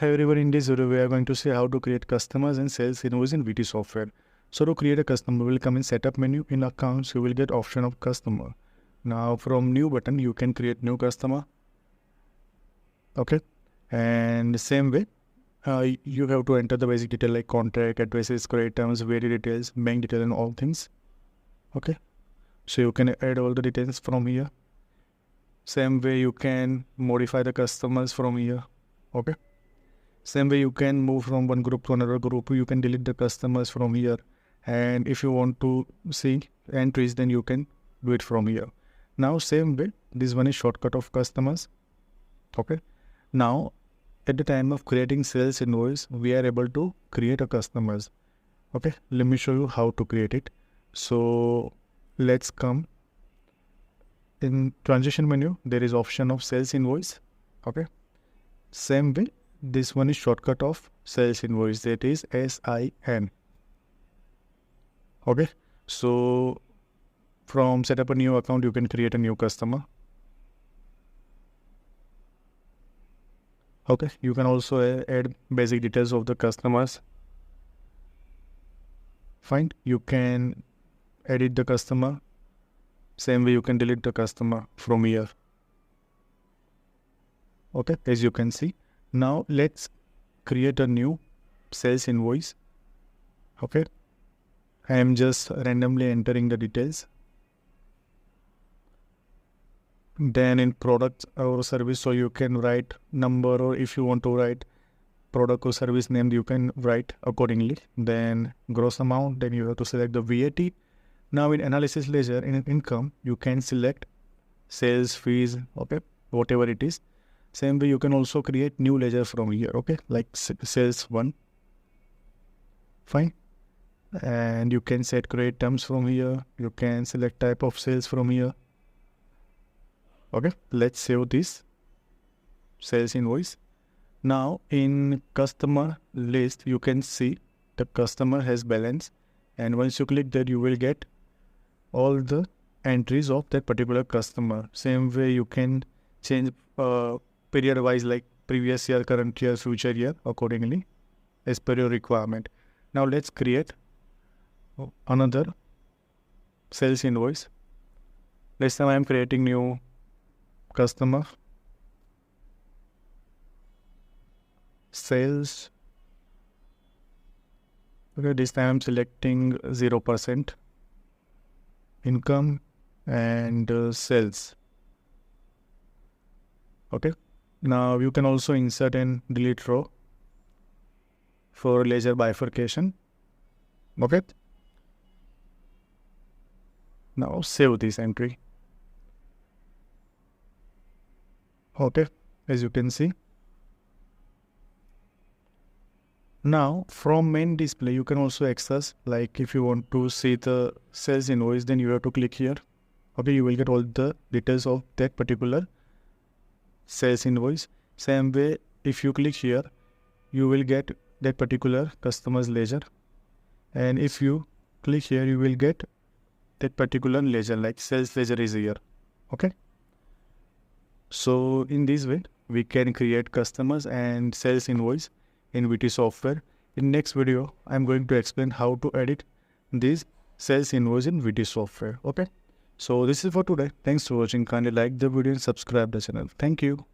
Hey everyone, in this video we are going to see how to create customers and sales invoice in VT software. So to create a customer, we'll come in setup menu. In accounts, you will get option of customer. Now from new button, you can create new customer. Okay. And the same way, you have to enter the basic detail like contract, addresses, credit terms, very details, bank detail and all things. Okay. So you can add all the details from here. Same way you can modify the customers from here. Okay. Same way you can move from one group to another group. You can delete the customers from here. And if you want to see entries, then you can do it from here. Now, same way, this one is shortcut of customers. Okay. Now, at the time of creating sales invoice, we are able to create a customers. Okay. Let me show you how to create it. So let's come in transition menu. There is option of sales invoice. Okay. Same way, this one is shortcut of sales invoice, that is SIN. Okay, so from set up a new account, you can create a new customer. Okay, you can also add basic details of the customers. Fine, you can edit the customer. Same way you can delete the customer from here. Okay, as you can see. Now let's create a new sales invoice. Okay, I am just randomly entering the details. Then in product or service, so you can write number, or if you want to write product or service name, you can write accordingly. Then gross amount, then you have to select the VAT. Now in analysis ledger, in income, you can select sales fees, okay, whatever it is. Same way you can also create new ledger from here, okay, like sales 1. Fine. And you can set credit terms from here. You can select type of sales from here. Okay, let's save this sales invoice. Now in customer list, you can see the customer has balance, and once you click that, you will get all the entries of that particular customer. Same way you can change period wise, like previous year, current year, future year, accordingly as per your requirement. Now let's create another sales invoice. This time I am creating new customer, sales. Okay, this time I'm selecting 0% income and sales. Okay, now you can also insert and delete row for ledger bifurcation. Okay, now save this entry. Okay, as you can see. Now from main display, you can also access, like if you want to see the sales invoice, then you have to click here. Okay, you will get all the details of that particular sales invoice. Same way, if you click here, you will get that particular customer's ledger. And if you click here, you will get that particular ledger, like sales ledger is here. Okay. So in this way, we can create customers and sales invoice in VT software. In next video, I'm going to explain how to edit this sales invoice in VT software. Okay. So this is for today. Thanks for watching. Kindly like the video and subscribe the channel. Thank you.